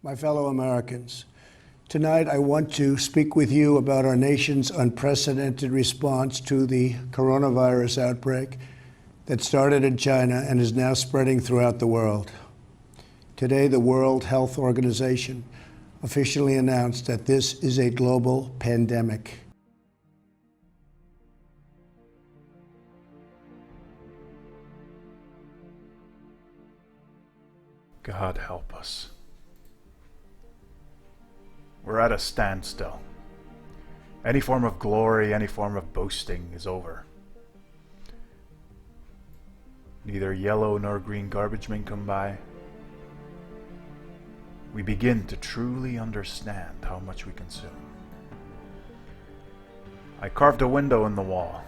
My fellow Americans, tonight I want to speak with you about our nation's unprecedented response to the coronavirus outbreak that started in China and is now spreading throughout the world. Today, the World Health Organization officially announced that this is a global pandemic. God help us. We're at a standstill. Any form of glory, any form of boasting is over. Neither yellow nor green garbage men come by. We begin to truly understand how much we consume. I carved a window in the wall.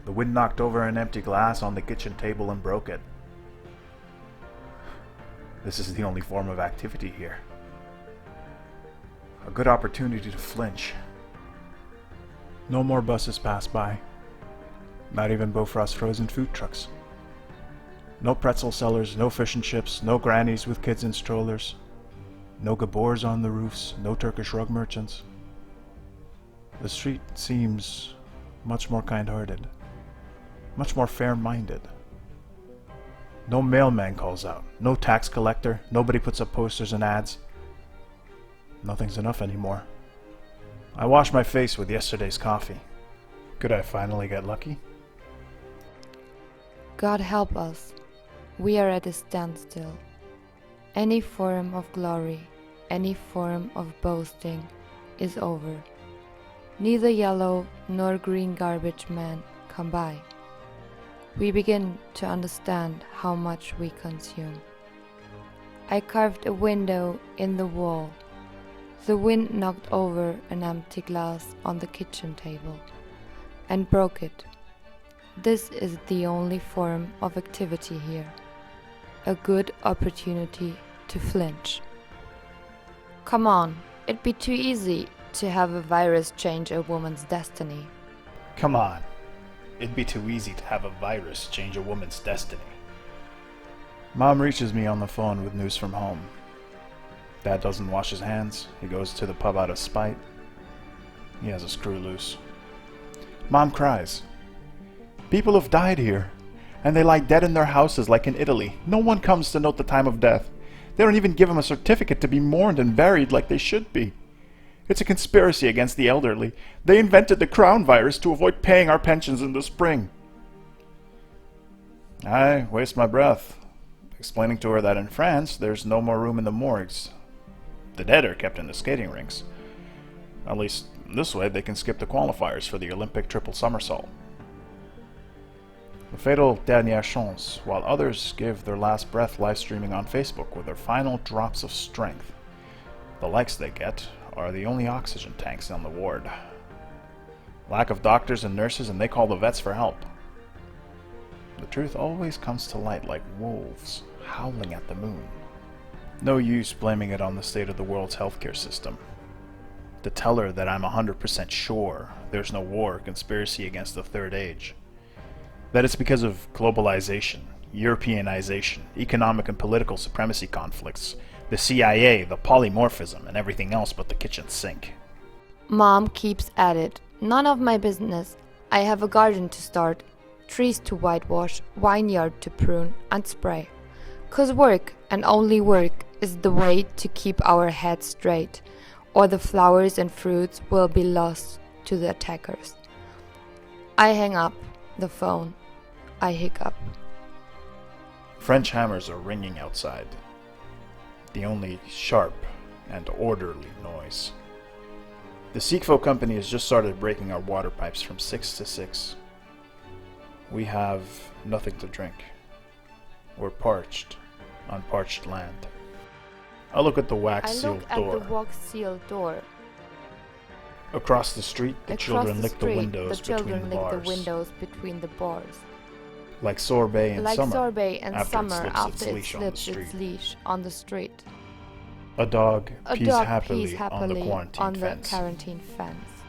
The wind knocked over an empty glass on the kitchen table and broke it. This is the only form of activity here. A good opportunity to flinch. No more buses pass by. Not even Bofrost frozen food trucks. No pretzel sellers, no fish and chips, no grannies with kids in strollers. No Gabors on the roofs, no Turkish rug merchants. The street seems much more kind-hearted, much more fair-minded. No mailman calls out, no tax collector, nobody puts up posters and ads. Nothing's enough anymore. I washed my face with yesterday's coffee. Could I finally get lucky? God help us. We are at a standstill. Any form of glory, any form of boasting is over. Neither yellow nor green garbage men come by. We begin to understand how much we consume. I carved a window in the wall. The wind knocked over an empty glass on the kitchen table and broke it. This is the only form of activity here. A good opportunity to flinch. Come on, it'd be too easy to have a virus change a woman's destiny. Come on. It'd be too easy to have a virus change a woman's destiny. Mom reaches me on the phone with news from home. Dad doesn't wash his hands. He goes to the pub out of spite. He has a screw loose. Mom cries. People have died here, and they lie dead in their houses like in Italy. No one comes to note the time of death. They don't even give them a certificate to be mourned and buried like they should be. It's a conspiracy against the elderly. They invented the crown virus to avoid paying our pensions in the spring. I waste my breath, explaining to her that in France there's no more room in the morgues. The dead are kept in the skating rinks. At least this way they can skip the qualifiers for the Olympic triple somersault. The fatal dernière chance, while others give their last breath live streaming on Facebook with their final drops of strength. The likes they get are the only oxygen tanks on the ward. Lack of doctors and nurses, and they call the vets for help. The truth always comes to light like wolves howling at the moon. No use blaming it on the state of the world's healthcare system. To tell her that I'm 100% sure there's no war or conspiracy against the Third Age. That it's because of globalization, Europeanization, economic and political supremacy conflicts, the CIA, the polymorphism, and everything else but the kitchen sink. Mom keeps at it. None of my business. I have a garden to start, trees to whitewash, vineyard to prune and spray. 'Cause work, and only work, is the way to keep our heads straight, or the flowers and fruits will be lost to the attackers. I hang up the phone. I hiccup. French hammers are ringing outside. The only sharp and orderly noise. The Sikfo company has just started breaking our water pipes from 6 to 6. We have nothing to drink. We're parched on parched land. I look at the wax-sealed door. Across the street, the children lick the windows between the bars. Like sorbet in summer after it slips its leash on the street. A dog pees happily on the quarantine fence.